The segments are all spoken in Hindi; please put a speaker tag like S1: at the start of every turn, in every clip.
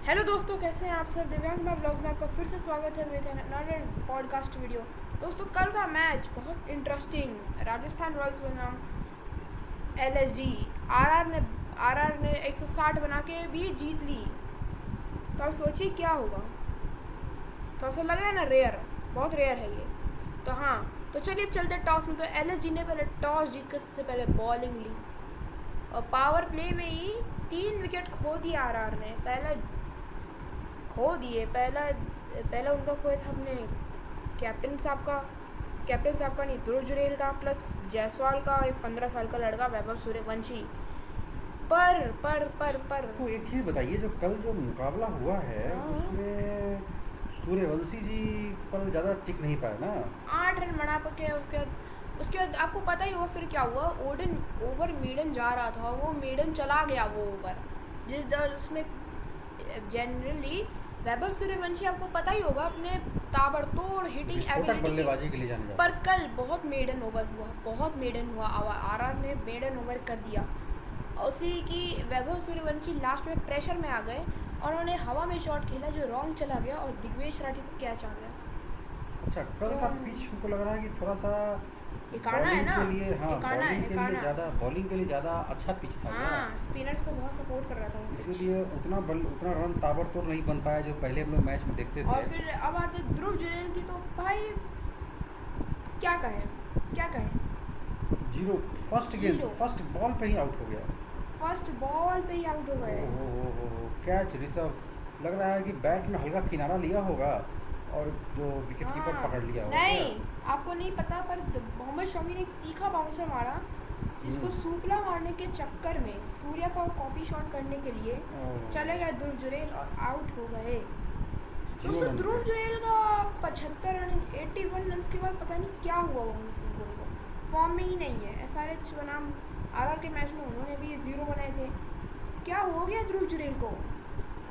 S1: हेलो दोस्तों, कैसे हैं आप सब। दिव्यांग मैं ब्लॉग्स में आपका फिर से स्वागत है विद अनदर पॉडकास्ट वीडियो। दोस्तों, कल का मैच बहुत इंटरेस्टिंग। राजस्थान रॉयल्स बनाम एलएसजी। आरआर ने 160 बना के भी जीत ली। तो आप सोचिए क्या होगा। तो ऐसा लग रहा है ना, रेयर, बहुत रेयर है ये। तो हाँ, तो चलिए अब चलते टॉस में। तो एलएसजी ने पहले टॉस जीत कर सबसे पहले बॉलिंग ली और पावर प्ले में ही 3 विकेट खो दिया आरआर ने। पहला उनका खोया था अपने कैप्टन साहब का नहीं, ध्रुव जुरेल का, प्लस जायसवाल का एक 15 साल का लड़का वैभव सूर्यवंशी। पर
S2: तो एक चीज़ बताइए, जो मुकाबला हुआ है
S1: हाँ,
S2: उसमें सूर्यवंशी जी पर ज़्यादा टिक नहीं पाए ना।
S1: 8 रन बना के उसके बाद आपको पता ही होगा फिर क्या हुआ। ओडन ओवर मेडन जा रहा था, वो मेडन चला गया वो ओवर, उसमें जनरली वैभव सूर्यवंशी आपको पता ही होगा अपने ताबड़तोड़ हिटिंग
S2: विस्फोटक
S1: एबिलिटी के।
S2: बल्लेबाजी के लिए जाने
S1: पर
S2: जाते हैं।
S1: कल बहुत मेडन हुआ आरआर ने मेडन ओवर कर दिया। उसी की वैभव सूर्यवंशी लास्ट में प्रेशर में आ गए और उन्होंने हवा में शॉट खेला जो रॉन्ग चला गया और दिग्वेश राठी को कैच आ गया।
S2: अच्छा, कल
S1: तो
S2: का पिच हमको लग रहा है कि थोड़ा सा
S1: ठिकाना है ना, ठिकाना है, ठिकाना।
S2: बॉलिंग के लिए ज़्यादा अच्छा पिच था क्या?
S1: हाँ, स्पिनर्स को बहुत सपोर्ट कर रहा था वो पिच।
S2: इसीलिए उतना रन ताबड़तोड़ नहीं बन पाया जो पहले हम लोग मैच में देखते थे।
S1: और फिर अब आते ध्रुव जुरेल की। तो भाई क्या कहें, क्या कहें।
S2: जीरो,
S1: जीरो,
S2: फर्स्ट बॉल पे ही आउट हो गया।
S1: फर्स्ट बॉल पे ही आउट हो गए।
S2: ओ कैच ऋषभ, लग रहा है कि बैट में हल्का किनारा लिया होगा और जो विकेट कीपर
S1: हाँ,
S2: पकड़ लिया होगा क्या?
S1: नहीं, आपको नहीं पता, पर मोहम्मद शमी ने एक तीखा बाउंसर मारा जिसको
S2: हम्म।
S1: सूपला मारने के चक्कर में सूर्या का कॉपी शॉट करने के लिए चले गए ध्रुव जुरेल और आउट हो गए।
S2: जीरो
S1: दोस्तों,
S2: रन
S1: ध्रुव
S2: पे।
S1: जुरेल का 75 रन 81 रन के बाद पता नहीं क्या हुआ उनको। फॉर्म में ही नहीं है। एसआरएच बनाम आरआर के मैच में उन्होंने भी 0 बनाए थे। क्या हो गया ध्रुव जुरेल को।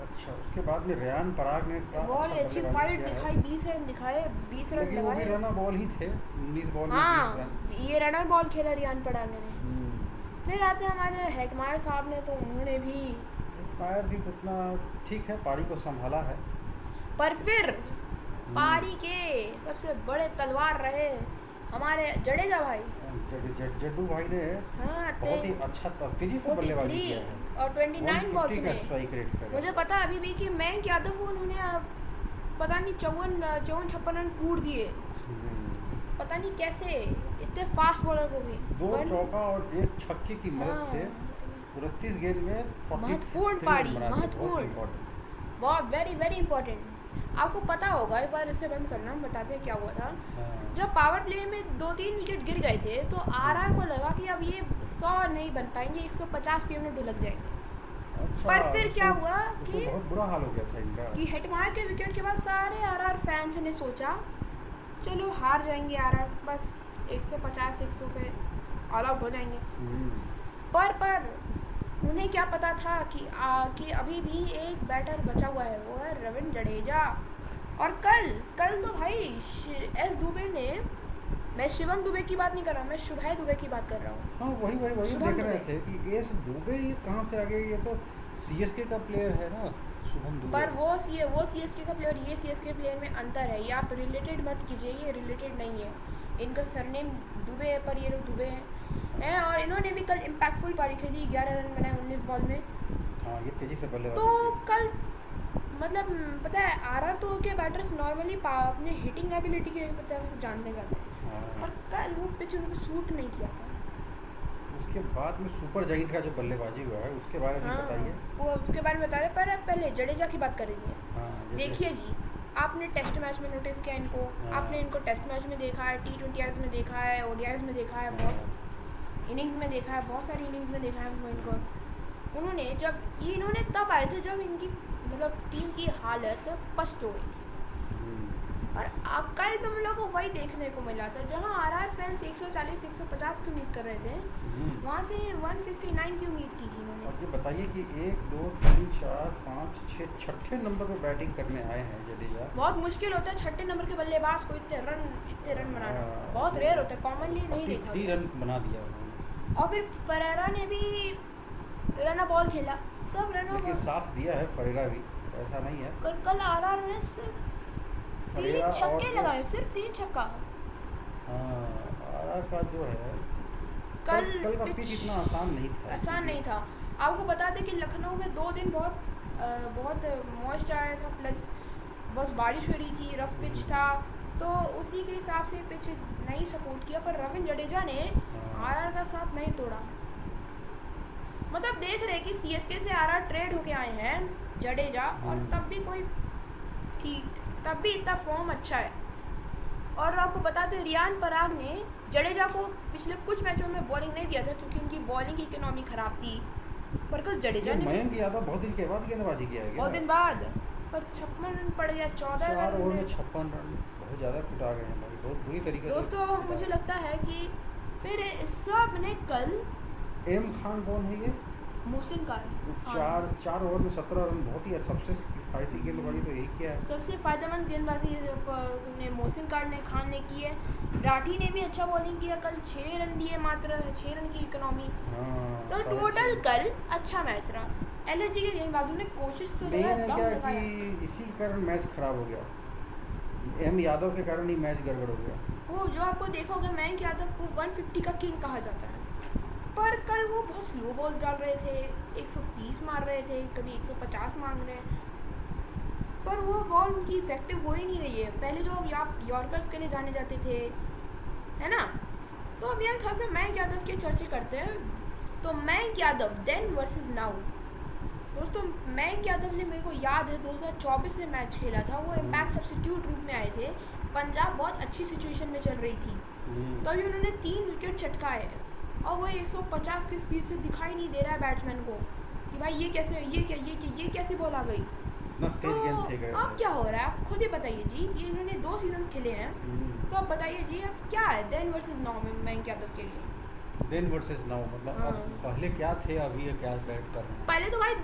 S2: अच्छा, उसके बाद में रेयान पराग ने थोड़ा
S1: बहुत
S2: अच्छा
S1: अच्छी
S2: बल्लेबाजी
S1: फाइट
S2: किया है।
S1: दिखाई, 20 रन दिखाए, 20 रन
S2: लेकिन वो भी
S1: लगाए।
S2: रन बॉल ही थे, 19 बॉल में 20 रन।
S1: हाँ, ये रनर बॉल खेला रियान पराग ने।
S2: हम्म।
S1: फिर आते हमारे हेटमायर साहब ने, तो उन्होंने भी।
S2: फायर भी उतना ठीक है, पारी को संभाला है।
S1: पर फिर
S2: हम्म।
S1: पारी के सबसे बड़े तलवार रहे हमारे जडेजा भाई।
S2: जड्डू भाई ने
S1: हाँ,
S2: बहुत ही अच्छा तेजी से बल्लेबाजी किया है।
S1: 43 और 29 बॉल्स
S2: 150 का
S1: में।
S2: स्ट्राइक रेट करा
S1: मुझे
S2: है।
S1: पता अभी भी कि मयंक यादव को उन्होंने पता नहीं 54 56 रन कूट दिए।
S2: हम्म।
S1: पता नहीं कैसे, इतने फास्ट बॉलर को भी।
S2: दो
S1: वन
S2: चौका और एक छक्के की मदद से
S1: हाँ,
S2: 29 गेंद में
S1: महत्वपूर्ण
S2: 43 रन
S1: पारी,
S2: बना दिए, बहुत
S1: महत्वपूर्ण,
S2: इंपॉर्टेंट।
S1: बहुत वेरी वेरी इंपॉर्टेंट। आपको पता होगा, एक बार इसे बंद करना, हम बताते हैं क्या हुआ था।
S2: हाँ।
S1: जब पावर प्ले में 2-3 विकेट गिर गए थे तो आरआर को लगा कि अब ये 100 नहीं बन पाएंगे, 150 पीएम में ढुलक जाएंगे।
S2: अच्छा,
S1: पर फिर क्या हुआ
S2: उसमें बहुत बुरा हाल हो गया था इनका।
S1: कि हेटमायर के विकेट के बाद सारे आरआर फैंस ने सोचा चलो हार जाएंगे आरआर, बस 150 100 पे ऑल आउट हो जाएंगे।
S2: हम्म।
S1: पर उन्हें क्या पता था कि अभी भी एक बैटर बचा हुआ है, वो है रविंद्र जडेजा। और कल कल तो भाई एस दुबे ने, मैं शिवम दुबे की बात नहीं कर रहा, मैं शुभय दुबे की बात कर रहा हूँ।
S2: हाँ, वही
S1: शुभम
S2: देख रहे
S1: दुबे।
S2: थे कि एस दुबे ये कहाँ से आ गए, ये तो सीएसके का प्लेयर है ना, शुभम दुबे।
S1: पर वो सीएसके का प्लेयर, ये सीएसके प्लेयर में अंतर है। ये आप रिलेटेड मत कीजिए, ये रिलेटेड नहीं है। इनका सरनेम दुबे है पर ये लोग दुबे हैं। और इन्होंने भी कल इम्पैक्टफुल पारी खेली, 11 रन बनाए 19 बॉल में।
S2: हाँ, ये तेजी से
S1: तो
S2: बल्लेबाजी की।
S1: कल मतलब पता है, आरआर तो के बैटर्स नॉर्मली अपने हिटिंग एबिलिटी के तरफ से जानते जाते हैं,
S2: हाँ।
S1: पर कल वो पिच उनको सूट नहीं किया था।
S2: उसके बाद में सुपर जाइंट का जो बल्लेबाजी हुआ है उसके बारे में
S1: हाँ,
S2: बताइए।
S1: वो उसके बारे में बता रहे, पर अब पहले जडेजा की बात करेंगे।
S2: हाँ, जैसे।
S1: देखिए जी, आपने टेस्ट मैच में नोटिस किया इनको,
S2: हाँ।
S1: आपने इनको टेस्ट मैच में देखा है, T20s में देखा है, ओडीआईज में देखा है,
S2: हाँ।
S1: बहुत इनिंग्स में देखा है, बहुत सारी इनिंग्स में देखा है हमको इनको। इन्होंने तब आए थे जब इनकी मतलब टीम की हालत पस्त हो गई थी।
S2: हम्म।
S1: और कल भी हम लोग को वही देखने को मिला था, जहाँ आरआर फैंस 140 150 की उम्मीद कर रहे थे,
S2: हम्म।
S1: वहाँ से 159 की उम्मीद की थी इन्होंने।
S2: और ये बताइए कि 1 2 3 4 5 6 छठे नंबर पर बैटिंग करने आए हैं जडेजा।
S1: बहुत मुश्किल होता है छठे नंबर के बल्लेबाज को इतने रन बनाना, बहुत रेयर होता है, कॉमनली नहीं देखा
S2: 43
S1: गया।
S2: रन बना दिया उन्होंने।
S1: और फिर फरेरा ने भी रन बॉल खेला, सब रन
S2: लेकिन
S1: आउट।
S2: साथ दिया है परेरा भी, ऐसा नहीं है।
S1: कल आरआर ने सिर्फ
S2: परेरा
S1: 3 छक्के
S2: और
S1: लगाए, सिर्फ 3 छक्का।
S2: हाँ, आरआर का जो है
S1: कल
S2: कल का पिच इतना आसान नहीं था,
S1: आसान नहीं था। आपको बता दें कि लखनऊ में 2 दिन बहुत मॉइस्ट आया था, प्लस बस बारिश हो रही थी, रफ पिच था, तो उसी के हिसाब से पिच नहीं सपोर्ट किया। पर रविंद्र जडेजा ने आरआर का साथ नहीं तोड़ा। मतलब देख रहे कि सीएसके से आरआर ट्रेड होके आए हैं जडेजा, और तब भी कोई ठीक, तब भी इतना फॉर्म अच्छा है। और आपको बता दें रियान पराग ने जडेजा को पिछले कुछ मैचों में बॉलिंग नहीं दिया था, क्योंकि उनकी बॉलिंग की इकोनॉमी खराब थी। पर कल जडेजा ने
S2: मयंक यादव बहुत दिन के बाद गेंदबाजी किया है,
S1: बहुत दिन बाद, पर 56 रन पड़ गया, 14
S2: 4 ओवर
S1: रन।
S2: में 56 रन बहुत ज़्यादा कुटा गए हैं भाई, बहुत बुरी तरीके से।
S1: दोस्तों मुझे लगता है कि फिर सब ने कल
S2: एम खान कौन है ये?
S1: मोहसिन खान,
S2: चार ओवर में 17 रन, बहुत ही सबसे किफायती गेंदबाजी तो यही किया है।
S1: सबसे फायदेमंद गेंदबाजी ने मोहसिन खान ने की है। राठी ने भी अच्छा बॉलिंग किया कल, 6 रन दिए, मात्र 6 रन की इकोनॉमी। तो टोटल कल अच्छा मैच रहा। एलएसजी के गेंदबाजों ने कोशिश तो
S2: क्या कि इसी कारण मैच खराब हो गया, एम यादव के कारण ही मैच गड़बड़ हो गया।
S1: वो जो आपको देखा होगा, मयंक यादव को 150 का किंग कहा जाता है, पर कल वो बहुत स्लो बॉल्स डाल रहे थे, 130 मार रहे थे, कभी 150 मार रहे हैं, पर वो बॉल उनकी इफेक्टिव हो ही नहीं रही है। पहले जो आप यॉर्कर्स के लिए जाने जाते थे, है ना, तो अब यहाँ खासा मयंक यादव के चर्चे करते हैं। तो Mayank Yadav then versus now. दोस्तों मयंक यादव ने, मेरे को याद है 2024 में मैच खेला था, वो इम्पैक्ट सब्स्टिट्यूट रूप में आए थे। पंजाब बहुत अच्छी सिचुएशन में चल रही थी, तभी उन्होंने 3 विकेट चटकाए, और वो 150 की स्पीड से दिखाई नहीं दे रहा है बैट्समैन को कि भाई ये कैसे बॉल आ गई। तो अब क्या हो रहा है आप खुद ही बताइए जी। ये इन्होंने 2 सीजन खेले हैं, तो आप बताइए जी अब क्या है देन वर्सेस नाउ में मयंक यादव के लिए।
S2: देन वर्सेस नाउ मतलब अब पहले क्या थे, अभी ये क्या बैट कर रहे हैं।
S1: पहले तो भाई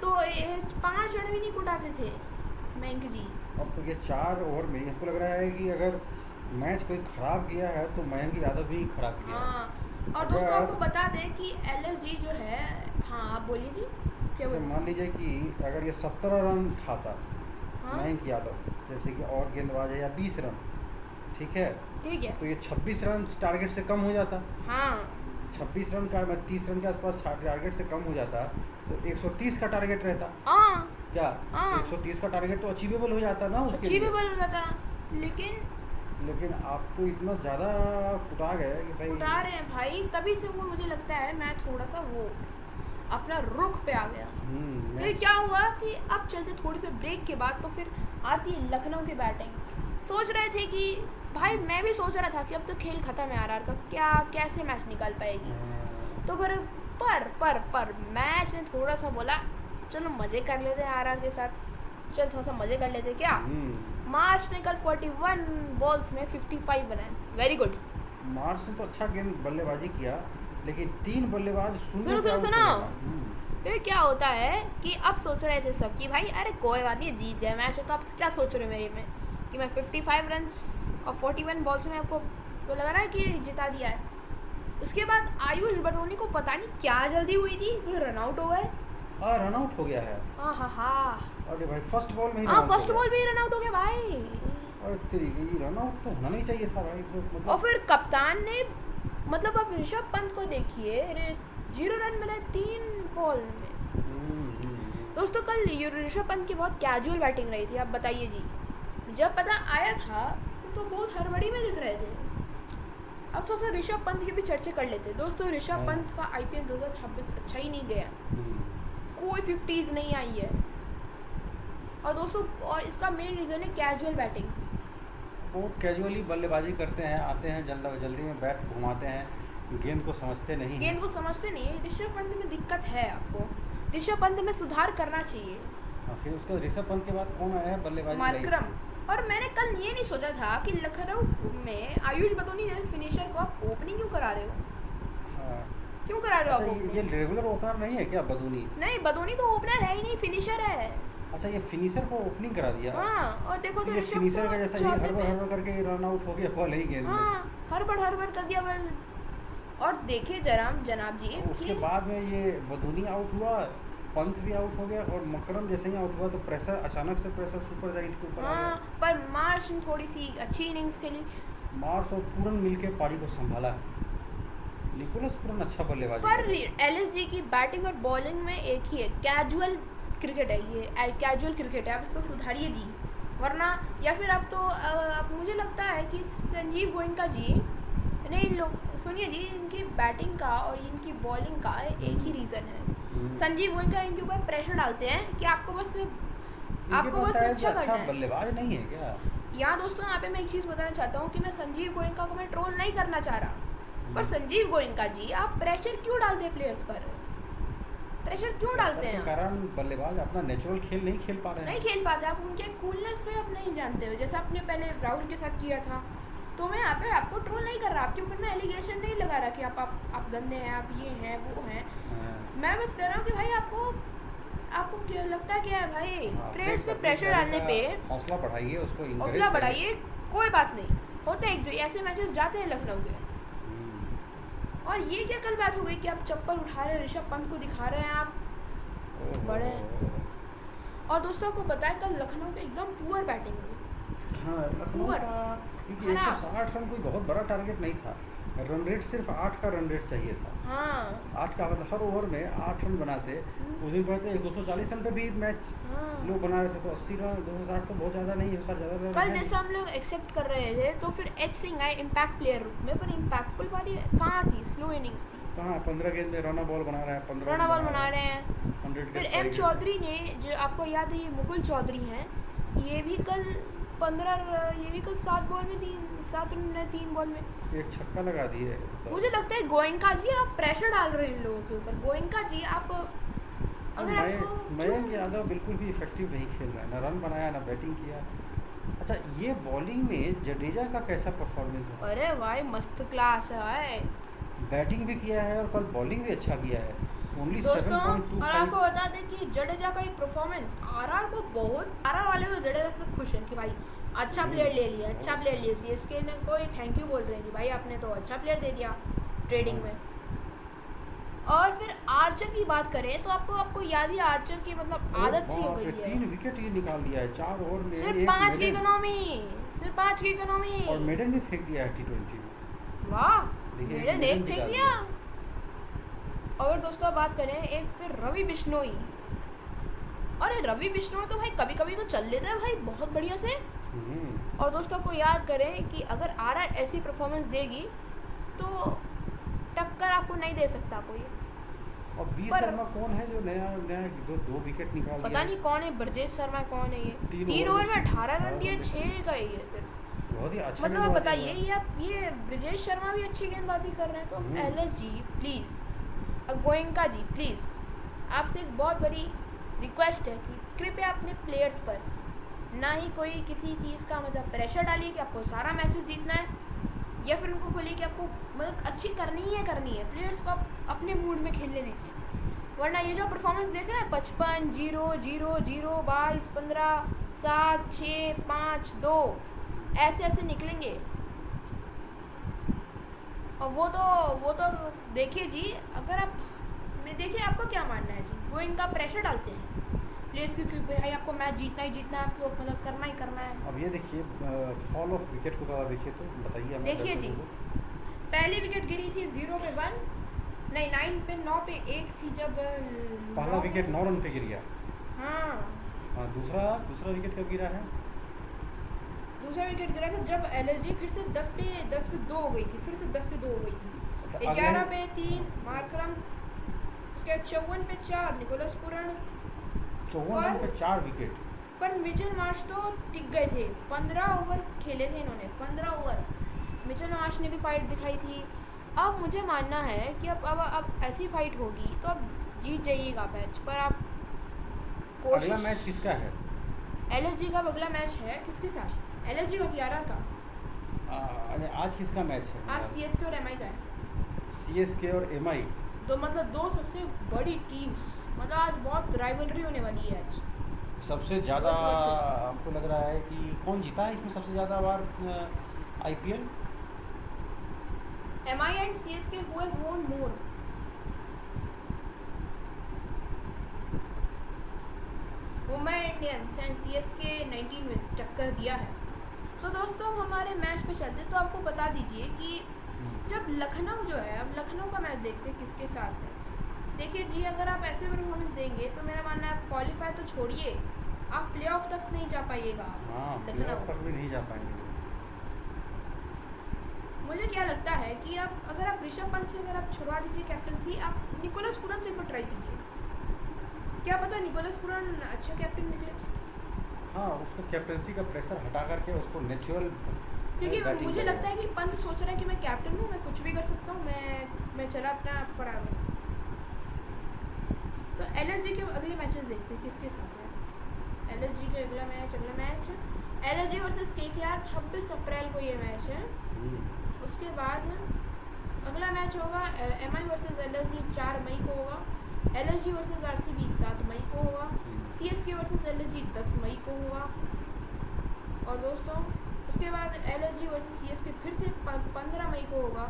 S1: 5 रन भी नहीं कुटाते थे मयंक जी।
S2: अब तो ये 4 ओवर में हमको लग रहा है कि अगर मैच कोई खराब किया है तो मयंक यादव भी खराब किया है।
S1: और दोस्तों आपको बता दें कि एलएसजी जो है, हाँ आप बोलिए जी। क्या
S2: मान लीजिए कि अगर ये 17 रन खाता मयंक यादव जैसे कि और गेंदबाज है, या 20 रन, ठीक है, तो ये 26 रन टारगेट से कम हो जाता। 26 रन का, 30 रन के आसपास टारगेट से कम हो जाता, तो 130 का टारगेट रहता। क्या 130 का टारगेट तो अचीवेबल हो जाता ना, उसके
S1: अचीवेबल हो जाता। लेकिन
S2: आप तो इतना ज़्यादा कुटा गए कि भाई
S1: कुटा रहे हैं भाई, तभी से वो मुझे लगता है मैच थोड़ा सा वो अपना रुख पे आ गया। फिर क्या हुआ कि अब चलते थोड़ी से ब्रेक के बाद, तो फिर आती है लखनऊ की बैटिंग। सोच रहे थे कि भाई, मैं भी सोच रहा था कि अब तो खेल खत्म है आरआर का, क्या कैसे मैच निकाल पाएगी। तो पर मैच ने थोड़ा सा बोला चलो मज़े कर लेते हैं आरआर के साथ, चल थोड़ा सा मज़े कर लेते क्या। मार्च ने कल 41 बॉल्स में 55 बनाए, वेरी गुड।
S2: मार्च ने तो अच्छा गेंद बल्लेबाजी किया, लेकिन 3 बल्लेबाज
S1: सुनो फिर क्या होता है कि अब सोच रहे थे सब कि भाई अरे कोई बात नहीं, जीत गया मैच, तो आप क्या सोच रहे हो मेरे में कि मैं 55 रन और 41 बॉल्स में आपको तो लग रहा है कि जिता दिया है। उसके बाद आयुष बदोनी को पता नहीं क्या जल्दी हुई थी कि रन आउट हो गए।
S2: रन आउट हो गया है। अरे भाई फर्स्ट बॉल में ही
S1: फर्स्ट बॉल में ही रन आउट हो गया भाई।
S2: और तरीके की रन आउट तो होना नहीं चाहिए था भाई, तो मतलब।
S1: और फिर कप्तान ने, मतलब अब ऋषभ पंत को देखिए, 0 रन बनाए 3 बॉल में। दोस्तों कल ऋषभ पंत की बहुत कैजुअल बैटिंग रही थी। आप बताइए जी, जब पता आया था तो बहुत हड़बड़ी में दिख रहे थे। अब थोड़ा सा ऋषभ पंत की भी चर्चा कर लेते हैं। दोस्तों ऋषभ पंत का आईपीएल 2026 अच्छा ही नहीं गया, कोई 50s नहीं आई है। और दोस्तों और इसका मेन रीज़न है कैजुअल बैटिंग।
S2: बहुत कैजुअली बल्लेबाजी करते हैं, आते हैं जल्दी में बैट घुमाते हैं, गेंद को समझते नहीं। ऋषभ
S1: पंत में दिक्कत है, आपको ऋषभ पंत में सुधार करना चाहिए।
S2: फिर उसके ऋषभ पंत के बाद कौन आया बल्लेबाजी?
S1: मार्करम। और मैंने कल ये नहीं सोचा था कि लखनऊ में आयुष बदोनी जैसे फिनिशर को आप ओपनिंग क्यों करा रहे हो। क्यों करा रहे हो आप?
S2: ये रेगुलर ओपनर नहीं है क्या बदोनी?
S1: नहीं, बदोनी तो ओपनर है ही नहीं, फिनिशर है।
S2: अच्छा, ये फिनिशर को ओपनिंग करा दिया।
S1: और देखो तो ऋषभ
S2: फिनिशर का जैसा ये हड़बड़ करके रन आउट हो गया बॉल ही गेंद में।
S1: हड़बड़ कर दिया बस। और देखिए जनाब जी,
S2: उसके बाद में ये बदोनी आउट हुआ, पंत भी आउट हो गया और मकरम जैसे ही आउट हुआ तो प्रेशर अचानक से प्रेशर सुपर जायंट के ऊपर आ गया।
S1: पर मार्श ने थोड़ी सी अच्छी इनिंग्स खेली।
S2: मार्श और पूरन मिलके पारी को संभाला। निकोलस पूरन अच्छा बल्लेबाज
S1: पर एलएसजी की बैटिंग और बॉलिंग में एक ही है, कैजुअल क्रिकेट है ये, कैजुअल क्रिकेट है। आप इसको सुधारिए जी, वरना या फिर अब तो अब मुझे लगता है कि संजीव गोयनका जी, नहीं लोग सुनिए जी, इनकी बैटिंग का और इनकी बॉलिंग का एक ही रीज़न है। संजीव गोयनका इनके ऊपर प्रेशर डालते हैं कि आपको बस अच्छा करना है।
S2: बल्लेबाज नहीं है क्या?
S1: यहाँ दोस्तों यहाँ पे मैं एक चीज़ बताना चाहता हूँ कि मैं संजीव गोयनका को मैं ट्रोल नहीं करना चाह रहा, पर संजीव गोयनका जी आप प्रेशर क्यों डालते हैं प्लेयर्स पर? प्रेशर क्यों डालते हैं?
S2: कारण बल्लेबाज अपना नेचुरल खेल नहीं खेल पा रहे हैं।
S1: नहीं खेल पाते, आप उनके कूलनेस पे आप नहीं जानते हो, जैसा आपने पहले राहुल के साथ किया था। तो मैं यहाँ पे आपको ट्रोल नहीं कर रहा, आपके ऊपर मैं एलिगेशन नहीं लगा रहा कि आप गंदे हैं, आप ये हैं वो हैं। मैं बस कह रहा हूँ कि भाई आपको क्या लगता है क्या है भाई, प्लेयर्स पे प्रेशर डालने पे
S2: हौसला बढ़ाइए, उसको
S1: हौसला बढ़ाइए, कोई बात नहीं, होते हैं एक दो ऐसे मैचेस जाते हैं लखनऊ के। और ये क्या कल बात हो गई कि आप चप्पल उठा रहे हैं, ऋषभ पंत को दिखा रहे हैं आप बड़े। और दोस्तों को बताया कल लखनऊ के एकदम पुअर बैटिंग हुई।
S2: हाँ, लखनऊ का क्योंकि 160 रन कोई बहुत बड़ा टारगेट नहीं था, रन रेट सिर्फ 8 का रन रेट चाहिए था।
S1: हाँ
S2: 8 का मतलब हर ओवर में 8 रन बनाते। उस दिन पहले 240 रन पे भी मैच लोग बना रहे थे, तो 80 रन 260 तो बहुत ज़्यादा नहीं है, सर ज़्यादा रन
S1: कल जैसे हम लोग एक्सेप्ट कर रहे थे, तो फिर एच सिंह आए इम्पैक्ट प्लेयर रूप में, पर इम्पैक्टफुल पारी कहाँ थी, स्लो इनिंग्स थी।
S2: कहाँ 15 गेंद में रन बॉल बना रहे हैं, 15
S1: रन बॉल बना रहे हैं।
S2: 100
S1: फिर एम चौधरी ने, जो आपको याद है ये मुकुल चौधरी हैं, ये भी कल 7 बॉल में 7 रन 3 बॉल में
S2: एक छक्का लगा दिए।
S1: मुझे लगता है गोयनका जी आप प्रेशर डाल रहे हैं इन लोगों के ऊपर। गोयनका जी आप अगर आपको
S2: मयंक यादव बिल्कुल भी इफेक्टिव नहीं खेल रहा है, ना रन बनाया ना बैटिंग किया। अच्छा, ये बॉलिंग में जडेजा का कैसा परफॉर्मेंस है?
S1: अरे भाई मस्त क्लास है,
S2: बैटिंग भी किया है और कल बॉलिंग भी अच्छा किया है। ओनली
S1: दोस्तों और आपको बता दें कि जडेजा का ये परफॉर्मेंस आरआर को बहुत, आरआर वाले तो जडेजा से खुश हैं कि भाई अच्छा प्लेयर ले लिया, अच्छा प्लेयर लिया। सीएसके ने कोई थैंक यू बोल रहे हैं कि भाई आपने तो अच्छा प्लेयर दे दिया ट्रेडिंग में। और फिर आर्चर की बात करें तो आपको याद ही आर्चर की मतलब आदत सी हो गई है।
S2: 3 विकेट ये निकाल दिया है 4 ओवर में,
S1: सिर्फ 5 की इकोनॉमी
S2: और मेडन भी फेंक दिया है T20 में।
S1: वाह, मेडन एक फेंक दिया। और दोस्तों बात करें एक फिर रवि बिश्नोई, अरे रवि बिश्नोई तो भाई कभी कभी तो चल लेता है भाई बहुत बढ़िया से। और दोस्तों को याद करें कि अगर आरआर ऐसी परफॉर्मेंस देगी तो टक्कर आपको नहीं दे सकता कोई।
S2: और बी शर्मा कौन है जो नया दो विकेट निकाल दिया?
S1: पता नहीं कौन है, ब्रजेश शर्मा कौन है ये? 3 ओवर में 18 रन दिए, 6 गए ये सिर्फ।
S2: बहुत ही अच्छा,
S1: मतलब आप बताइए ये ब्रजेश शर्मा भी अच्छी गेंदबाजी कर रहे हैं। तो LSG please, Goenka ji please, आपसे एक बहुत बड़ी रिक्वेस्ट है कि कृपया अपने प्लेयर्स पर ना ही कोई किसी चीज़ का मतलब प्रेशर डालिए कि आपको सारा मैचेस जीतना है, या फिर उनको बोलिए कि आपको मतलब अच्छी करनी है प्लेयर्स को आप अपने मूड में खेलने दीजिए। वरना ये जो परफॉर्मेंस देख रहे हैं 55 0 0 0 22 15 7 6 5 2 ऐसे निकलेंगे। और वो तो देखिए जी, अगर आप देखिए आपको क्या मानना है जी, वो इनका प्रेशर डालते हैं प्लेयर्स के भाई आपको मैच जीतना ही जीतना है, आपको मतलब करना ही है।
S2: अब ये देखिए फॉल ऑफ विकेट को थोड़ा देखिए तो बताइए हमें।
S1: देखिए जी, पहली विकेट गिरी थी 0 पे 1, नहीं 9 पे 1 थी जब
S2: पहला विकेट 9 रन पे गिर गया।
S1: हाँ
S2: दूसरा विकेट कब गिरा है?
S1: दूसरा विकेट गिरा था जब एलएसजी फिर से 10 पे 2 हो गई थी, फिर से 10 पे 2 हो गई थी। 11 पे 3 मार्करम, उसके 54 पे 4 निकोलस पूरन,
S2: 54 रन पे 4 विकेट।
S1: पर मिचेल मार्श तो टिक गए थे, 15 ओवर खेले थे इन्होंने, 15 ओवर मिचेल मार्श ने भी फाइट दिखाई थी। अब मुझे मानना है कि अब ऐसी फाइट होगी तो अब जीत जाइएगा मैच, पर आप कोशिश।
S2: अगला मैच किसका है?
S1: एलएसजी का अगला मैच है किसके साथ? एलएसजी का आरआर का।
S2: आज किसका मैच है?
S1: आज सीएसके और एमआई का है।
S2: सीएसके और एमआई
S1: तो मतलब 2 सबसे बड़ी टीम्स, मतलब आज बहुत राइवलरी होने वाली है आज।
S2: सबसे ज़्यादा आपको लग रहा है कि कौन जीता है इसमें सबसे ज़्यादा बार IPL?
S1: MI and CSK, who has won more? Mumbai Indians and CSK 19 wins टक्कर दिया है। तो दोस्तों हम हमारे मैच पे चलते, तो आपको बता दीजिए कि जब लखनऊ जो है, अब लखनऊ का मैच देखते किसके साथ है। देखिए जी, अगर आप ऐसे परफॉर्मेंस देंगे तो मेरा मानना है आप क्वालिफाई तो छोड़िए, आप प्लेऑफ तक नहीं जा पाइएगा।
S2: लखनऊ तक भी नहीं जा पाएंगे।
S1: मुझे क्या लगता है कि आप अगर आप ऋषभ पंत से अगर आप छुड़वा दीजिए कैप्टनसी, आप निकोलस पूरन से एक बार ट्राई कीजिए, क्या पता निकोलस पूरन अच्छा कैप्टन निकले।
S2: हाँ, उसको कैप्टनसी का प्रेशर हटा करके उसको नेचुरल,
S1: क्योंकि मुझे लगता है कि पंत सोच रहा है कि मैं कैप्टन हूँ, मैं कुछ भी कर सकता हूँ, मैं चला अपना पड़ा हूँ। तो एलएसजी के अगले मैचेस देखते हैं किसके साथ है। एलएसजी के अगला मैच एलएसजी वर्सेस केकेआर 26 अप्रैल को ये मैच है। उसके बाद अगला मैच होगा एमआई वर्सेस एलएसजी 4 मई को होगा। एलएसजी वर्सेस आरसीबी 7 मई को होगा। सीएसके वर्सेस एलएसजी 10 मई को होगा। और दोस्तों उसके बाद एलएसजी वर्सेस सीएसके फिर से 15 मई को होगा।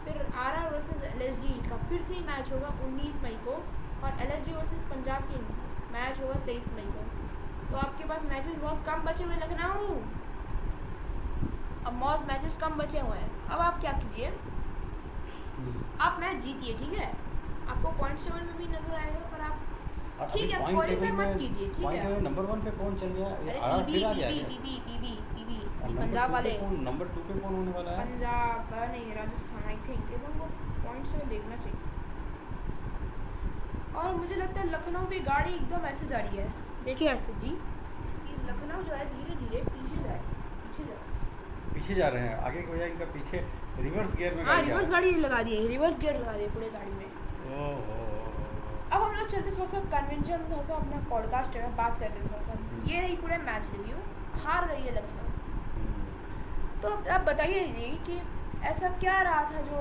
S1: फिर आरआर वर्सेस एलएसजी का फिर से ही मैच होगा 19 मई को। और LSG versus Punjab Kings match होगा 23 मई को। तो आपके पास मैचेस बहुत कम बचे हुए लखनऊ, अब मौत मैचेस कम बचे हुए हैं। अब आप क्या कीजिए, आप मैच जीतिए, ठीक है, आपको पॉइंट टेबल में भी नजर आएगा, पर आप ठीक है क्वालीफाई मत कीजिए, ठीक है।
S2: नंबर 1 पे कौन चल गया?
S1: पीबी पंजाब वाले।
S2: नंबर 2 पे कौन होने वाला है?
S1: पंजाब नहीं, राजस्थान आई थिंक। इवन को पॉइंट्स में देखना चाहिए। और मुझे लगता है लखनऊ की गाड़ी एकदम ऐसे जा रही है, देखिए ऐसे जी, कि लखनऊ जो है धीरे धीरे
S2: पीछे जा रहे हैं। आगे की बजाय इनका पीछे रिवर्स गियर में
S1: रिवर्स गाड़ी लगा दी है, रिवर्स गियर लगा दिए पूरे गाड़ी में। अब हम लोग चलते थोड़ा सा कन्वेंशन, थोड़ा सा अपना पॉडकास्ट है, बात करते थोड़ा सा। ये रही पूरे मैच रिव्यू, हार गई है लखनऊ। तो आप बताइए जी कि ऐसा क्या रहा था जो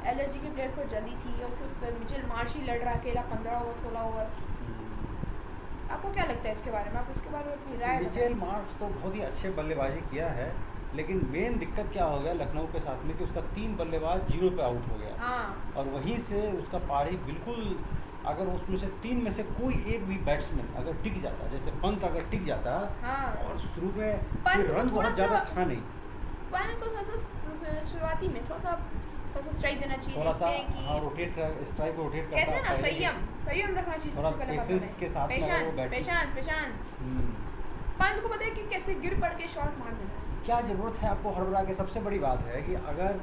S1: एलएसजी के प्लेयर्स को जल्दी थी, और सिर्फ मिचेल मार्श ही लड़ रहा अकेला 15 ओवर 16 ओवर। आपको क्या लगता है इसके बारे में, आप इसके बारे में अपनी राय?
S2: मिचेल मार्श तो बहुत ही अच्छे बल्लेबाजी किया है, लेकिन मेन दिक्कत क्या हो गया लखनऊ के साथ में कि उसका 3 बल्लेबाज 0 पे आउट हो गया।
S1: हाँ।
S2: और वहीं से उसका पारी बिल्कुल, अगर उसमें से 3 में से कोई एक भी बैट्समैन अगर टिक जाता, जैसे पंत अगर टिक जाता,
S1: हाँ।
S2: और शुरू में रन बहुत ज़्यादा था नहीं,
S1: पंत को थोड़ा सा शुरुआती में थोड़ा सा स्ट्राइक देना चाहिए,
S2: थोड़ा सा स्ट्राइक रोटेट
S1: कहते हैं ना, संयम रखना चाहिए सबसे पहले।
S2: पेशेंस के साथ
S1: पेशेंस। पंत को पता है कि कैसे गिर पड़ के शॉट मार देना है,
S2: क्या जरूरत है आपको हड़बड़ा के। सबसे बड़ी बात है कि अगर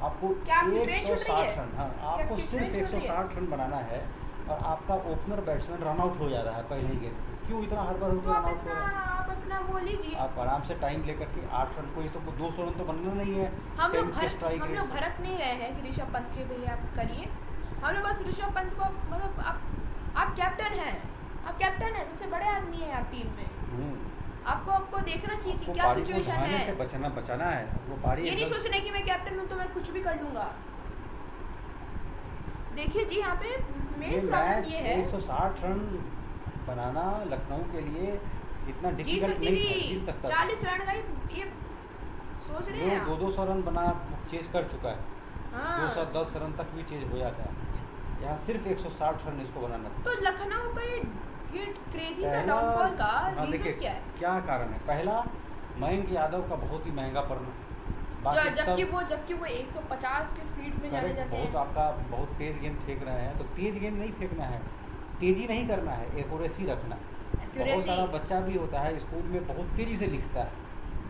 S2: आपको 160 रन, हाँ आपको सिर्फ 160 रन बनाना है, और आपका ओपनर बैट्समैन रन आउट हो जा रहा है पहले ही गेंद पे, क्यों इतना हड़बड़ होकर रन आउट हो रहा है?
S1: आप अपना वो लीजिए,
S2: आप आराम से टाइम लेकर के 8 रन को, ये तो 200 रन तो बनना नहीं है।
S1: हम लोग भड़क नहीं रहे हैं कि ऋषभ पंत के भैया आप करिए, हम लोग बस ऋषभ पंत को, मतलब आप कैप्टन हैं, सबसे बड़े आदमी हैं आप टीम में, आपको देखना चाहिए कि क्या सिचुएशन है,
S2: से बचाना है वो पारी।
S1: ये नहीं सोचना कि मैं कैप्टन हूँ तो मैं कुछ भी कर लूँगा। देखिए जी, यहाँ पे मेन प्रॉब्लम ये है,
S2: 160 रन बनाना लखनऊ के लिए इतना डिफिकल्ट नहीं है, जीत सकता।
S1: 40 रन का ये सोच रहे हैं,
S2: 200 रन बना चेज कर चुका है।
S1: हाँ।
S2: 210 रन तक भी चेज हो जाता है, यहाँ सिर्फ 160 रन इसको बनाना था।
S1: तो लखनऊ का ये क्रेजी सा डाउनफॉल का रीजन क्या है?
S2: क्या कारण है? पहला, मयंक यादव का बहुत ही महंगा पड़ना,
S1: जबकि वो 150 की स्पीड में जाने जाते हैं।
S2: बहुत तेज गेंद फेंक रहे हैं, तो तेज गेंद नहीं फेंकना है, तेजी नहीं करना है, एक्यूरेसी रखना। बहुत सारा बच्चा भी होता है स्कूल में बहुत तेजी से लिखता है,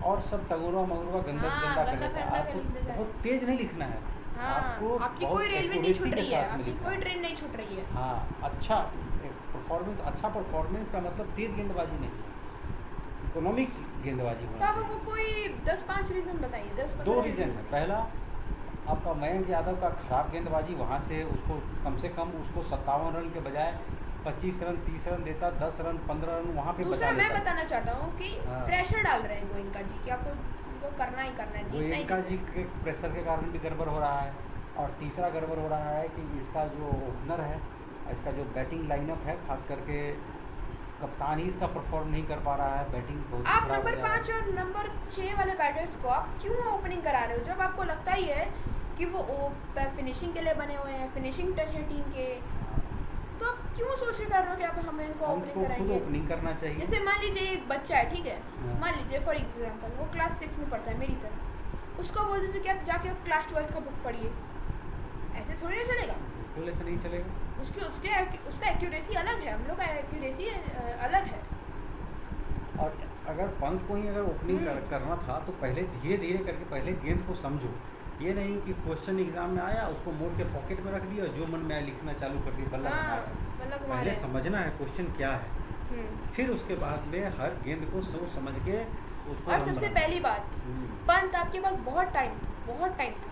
S2: और सब टगोरा मगोरा गंदा कर देता है। आपको बहुत तेज नहीं लिखना है,
S1: आपकी कोई रेलवे नहीं छूट रही है, आपकी कोई ट्रेन नहीं छूट रही है।
S2: हाँ, अच्छा परफॉर्मेंस का मतलब तेज गेंदबाजी नहीं, इकोनॉमिक गेंदबाजी होना चाहिए।
S1: तो कोई 10-5 रीजन बताइए, 10-15।
S2: 2 रीजन है। पहला, आपका मयंक यादव का खराब गेंदबाजी, वहाँ से उसको कम से कम उसको 57 रन के बजाय 25 रन 30 रन देता, 10 रन 15 रन वहाँ पे
S1: दूसरा मैं बताना चाहता हूँ कि प्रेशर डाल रहे हैं गोयनका जी कि आपको उनको करना ही करना है, जीतना ही।
S2: गोयनका जी के प्रेशर के कारण भी गड़बड़ हो रहा है। और तीसरा गड़बड़ हो रहा है कि इसका जो ओपनर है, इसका जो बैटिंग लाइनअप है, खास करके कप्तान ही इसका परफॉर्म नहीं कर पा रहा है, बैटिंग बहुत।
S1: आप नंबर 5 और नंबर 6 वाले बैटर्स को आप क्यों ओपनिंग करा रहे हो, जब आपको लगता ही है कि वो फिनिशिंग के लिए बने हुए हैं, फिनिशिंग टच है टीम के, तो आप क्यों सोच कर रहे हो कि आप हमें इनको ओपनिंग कराएंगे?
S2: ओपनिंग करना चाहिए।
S1: जैसे मान लीजिए एक बच्चा है, ठीक है, मान लीजिए फॉर एग्जांपल वो क्लास 6 में पढ़ता है मेरी तरह, उसको बोल दीजिए कि आप जाके क्लास 12 का बुक पढ़िए, ऐसे थोड़ी ना चलेगा।
S2: बिल्कुल ऐसे नहीं चलेगा।
S1: उसका एक्यूरेसी अलग है, हम लोग का एक्यूरेसी अलग है।
S2: और अगर पंत को ही अगर ओपनिंग करना था तो पहले धीरे धीरे करके पहले गेंद को समझो। ये नहीं कि क्वेश्चन एग्जाम में आया उसको मोड़ के पॉकेट में रख दिया और जो मन में आया लिखना चालू कर दिया, बल्ला
S1: हाँ,
S2: पहले समझना है क्वेश्चन क्या है, फिर उसके बाद में हर गेंद को सोच समझ के उसको।
S1: और सबसे पहली बात, पंत आपके पास बहुत टाइम था,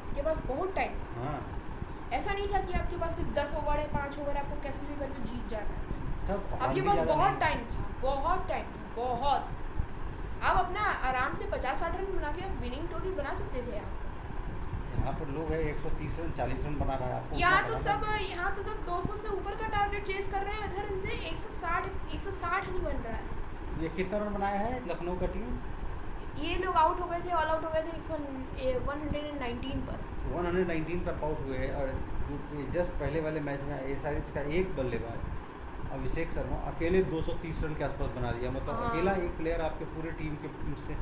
S1: आपके पास बहुत टाइम।
S2: हाँ,
S1: ऐसा नहीं था कि आपके पास सिर्फ 10 ओवर है, 5 ओवर, आपको कैसे भी करके जीत जाना है। आपके पास बहुत टाइम था, बहुत। आप अपना आराम से 50-60 रन बना के विनिंग टोटल बना सकते थे। आप
S2: यहाँ पर लोग है 130 रन 40 रन बना रहा है आपको।
S1: यहाँ तो सब 200 से ऊपर का टारगेट चेस कर रहे हैं, इधर इनसे 160 नहीं बन रहा है।
S2: ये कितना रन बनाया है लखनऊ का टीम?
S1: ये लोग आउट हो गए थे, ऑल आउट हो गए थे 119 पर।
S2: 119 पर आउट हुए हैं। और जस्ट पहले वाले मैच में एसआरएच का एक बल्लेबाज अभिषेक शर्मा अकेले 230 रन के आसपास बना दिया। मतलब अकेला एक प्लेयर आपके पूरे टीम के से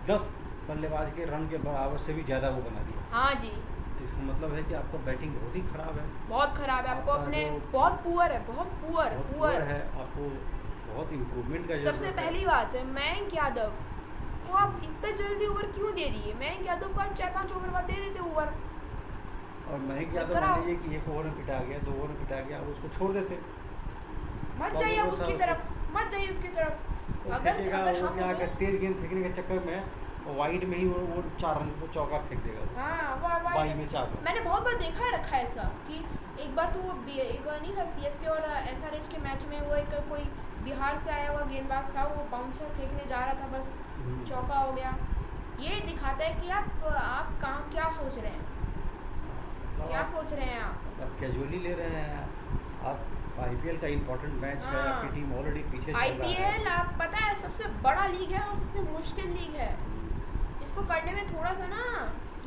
S2: 10 बल्लेबाज के रन के बराबर से भी ज़्यादा वो बना दिया।
S1: हाँ जी,
S2: इसका मतलब है कि आपका बैटिंग बहुत ही खराब है,
S1: बहुत खराब है। आपको अपने बहुत पुअर है, बहुत पुअर है।
S2: आपको बहुत इम्प्रूवमेंट का
S1: सबसे पहली बात है मयंक यादव को आप इतना जल्दी ओवर क्यों दे दिए? मयंक यादव को 4-5 ओवर बाद दे देते ओवर।
S2: और मयंक यादव मान लीजिए कि 1 ओवर में पिटा गया, 2 ओवर में पिटा गया, और उसको छोड़ देते।
S1: मत जाइए उसकी तरफ। अगर हम क्या
S2: तेज गेंद फेंकने के चक्कर में वाइड में ही वो 4 रन को चौका फेंक देगा।
S1: हाँ,
S2: वाइड में 4 रन।
S1: मैंने बहुत बार देखा है, रखा है ऐसा कि एक बार तो वो एक नहीं था सीएसके और एसआरएच के मैच में, वो एक कोई बिहार से आया हुआ गेंदबाज था, वो बाउंसर फेंकने जा रहा था, बस चौका हो गया। ये दिखाता है कि आप क्या सोच रहे हैं, आप
S2: कैजुअली ले रहे हैं। आप आईपीएल का इम्पोर्टेंट मैच है, आपकी टीम ऑलरेडी पीछे चल रहा है।
S1: आईपीएल आप पता है सबसे बड़ा लीग है और सबसे मुश्किल लीग है। इसको करने में थोड़ा सा ना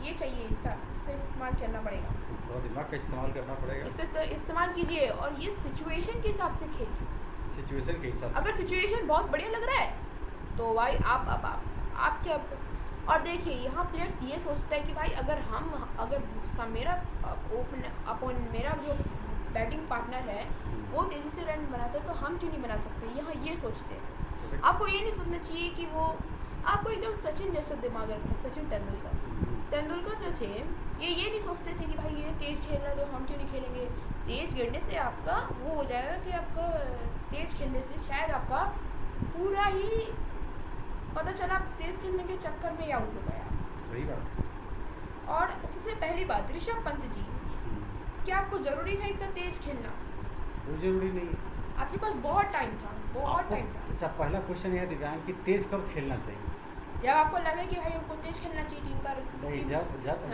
S1: ये चाहिए, इसका इस्तेमाल करना पड़ेगा,
S2: थोड़ा दिमाग का इस्तेमाल करना पड़ेगा।
S1: इसका इस्तेमाल कीजिए और ये सिचुएशन के हिसाब से खेलिए।
S2: सिचुएशन के हिसाब,
S1: अगर सिचुएशन बहुत बढ़िया लग रहा है तो भाई आप क्या। और देखिए यहाँ प्लेयर्स ये सोचता है कि भाई अगर मेरा जो बैटिंग पार्टनर है वो तेज़ी से रन बनाता है तो हम क्यों नहीं बना सकते, यहाँ ये सोचते हैं। आपको ये नहीं सोचना चाहिए कि वो आपको एकदम सचिन जैसा दिमाग रखना। सचिन तेंदुलकर जो थे ये नहीं सोचते थे कि भाई ये तेज़ खेल रहा है तो हम क्यों नहीं खेलेंगे। तेज़ गिरने से आपका वो हो जाएगा कि आपका तेज़ खेलने से शायद आपका पूरा ही पता चला तेज़ खेलने के चक्कर में आउट हो गया।
S2: सही बात।
S1: और सबसे पहली बात, ऋषभ पंत जी, क्या आपको ज़रूरी था इतना तेज़ खेलना?
S2: कोई ज़रूरी नहीं,
S1: आपके पास बहुत टाइम था।
S2: अच्छा, पहला क्वेश्चन यह दिव्यांग कि तेज़ कब खेलना चाहिए?
S1: जब आपको लगे कि भाई हमको तेज़ खेलना चाहिए टीम का।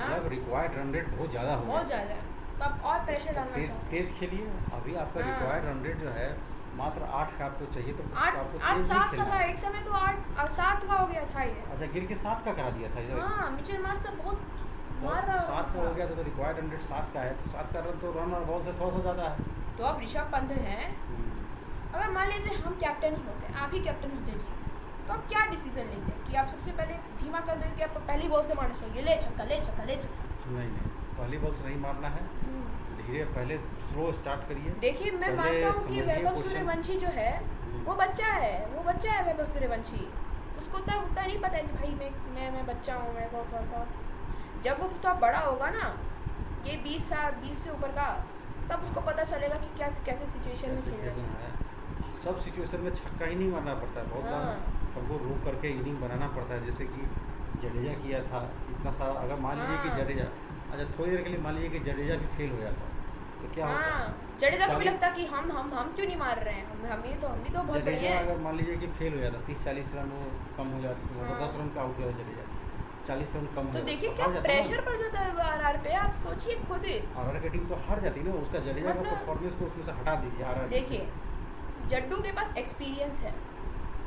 S2: जब रिक्वायर्ड रन रेट बहुत ज़्यादा हो,
S1: बहुत ज़्यादा, तब और प्रेशर डालना चाहिए।
S2: तेज़ खेलिए। अभी आपका रिक्वायर्ड रन रेट जो है मात्र 8 का आपको चाहिए, तो
S1: 8-7 का था एक समय, तो 8-7 का हो गया था ये।
S2: अच्छा, गिर के 7 का करा दिया था इधर।
S1: हाँ, मिचेल मार्श बहुत मार रहा है।
S2: 7 का हो गया तो रिक्वायर्ड रन रेट 7 का है, तो 7 का रन तो रन और बॉल से थोड़ा सा ज़्यादा है।
S1: तो अब ऋषभ पंत हैं, अगर मान लीजिए हम कैप्टन ही होते, आप ही कैप्टन होते जी, तो आप क्या डिसीजन लेते हैं कि आप सबसे पहले धीमा कर दें कि आपको पहली बॉल से मारना चाहिए, ले छक्का।
S2: नहीं, पहली बॉल से नहीं मारना है, धीरे पहले स्लो स्टार्ट करिए।
S1: देखिए मैं मानता हूँ कि वैभव सूर्यवंशी जो है वो बच्चा है वैभव सूर्यवंशी। उसको उतना नहीं पता है कि भाई मैं बच्चा हूँ, मैं बहुत थोड़ा सा, जब वो थोड़ा बड़ा होगा ना, ये 20 से ऊपर का, तब उसको पता चलेगा कि कैसे सिचुएशन में खेलना चाहिए।
S2: सब सिचुएशन में छक्का ही नहीं मारना पड़ता है, बहुत बार हमको रोक करके इनिंग बनाना पड़ता है। जैसे कि जडेजा किया था इतना सारा। अगर मान लीजिए कि जडेजा, अच्छा थोड़ी देर के लिए मान लीजिए कि जडेजा भी फेल हो जाता तो क्या होता?
S1: जडेजा को भी लगता कि हम क्यों नहीं मार रहे हैं, हम भी तो बहुत बढ़िया हैं।
S2: अगर मान लीजिए कि फेल हो जाता 30-40 रन वो कम हो जाता, 10 रन का आउट हो जडेजा, 40 रन कम
S1: तो देखिए क्या प्रेशर पड़ जाता है आरआर पे। आप सोचिए खुद ही,
S2: आरआर की टीम तो हार जाती है ना। उसका जडेजा का परफॉर्मेंस को उसमें से हटा दीजिए। आरआर
S1: देखिए जड्डू के पास एक्सपीरियंस है,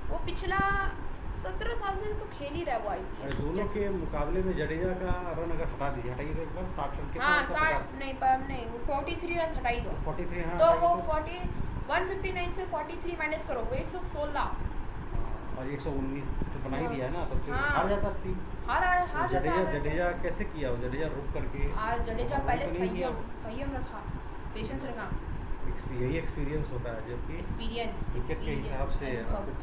S1: वो पिछला 17 साल से तो खेल ही रहा है वो आईपीएल।
S2: दोनों के मुकाबले में जडेजा का रन अगर हटा दीजिए, हटाइए तो एक बार 60 रन के।
S1: 60 नहीं, वो 43 रन हटाई दो।
S2: 43, हाँ,
S1: तो वो 159 से 43 माइनस करो, वो 116।
S2: और 119 तो बना ही दिया है ना, तो फिर
S1: हाँ।
S2: हार जाता टीम।
S1: हार जाता है।
S2: जडेजा कैसे किया, वो जडेजा रुक करके
S1: जडेजा पहले
S2: तो नहीं किया।
S1: संयम रखा, पेशेंस रखा।
S2: यही एक्सपीरियंस होता है, जबकि
S1: एक्सपीरियंस
S2: क्रिकेट के हिसाब से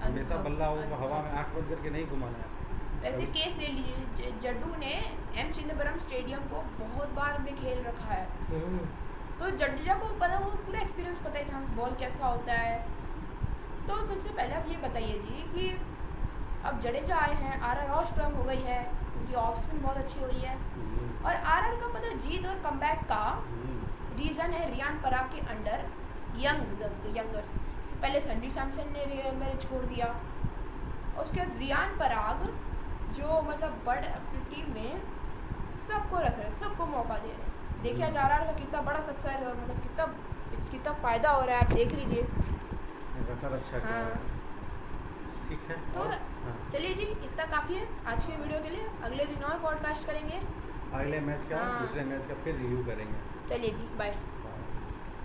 S2: हमेशा बल्ला वो हवा में आंख बंद करके नहीं घुमाना है।
S1: वैसे केस ले लीजिए, जड्डू ने एम चिदम्बरम स्टेडियम को बहुत बार में खेल रखा है, तो जडेजा को पता, वो पूरा एक्सपीरियंस पता है कि हाँ बॉल कैसा होता है। तो सबसे पहले आप ये बताइए जी कि अब जडेजा आए हैं, आरआर और स्ट्रांग हो गई है, उनकी ऑफ स्पिन बहुत अच्छी हो रही है, और आरआर का पता जीत और कमबैक का रीज़न है रियान पराग के अंडर यंगर्स से पहले संजू सैमसन ने मेरे छोड़ दिया, उसके बाद रियान पराग जो मतलब बड़े अपनी टीम में सबको रख रहे, सबको मौका दे रहे हैं। देखिए आज आरआर का कितना बड़ा सक्सेस है, मतलब कितना फ़ायदा हो रहा है, आप देख लीजिए।
S2: अच्छा
S1: हाँ
S2: ठीक है,
S1: तो चलिए जी, इतना काफ़ी है आज के वीडियो के लिए। अगले दिन और पॉडकास्ट करेंगे,
S2: अगले मैच का दूसरे मैच का फिर रिव्यू करेंगे।
S1: चलिए जी, बाय।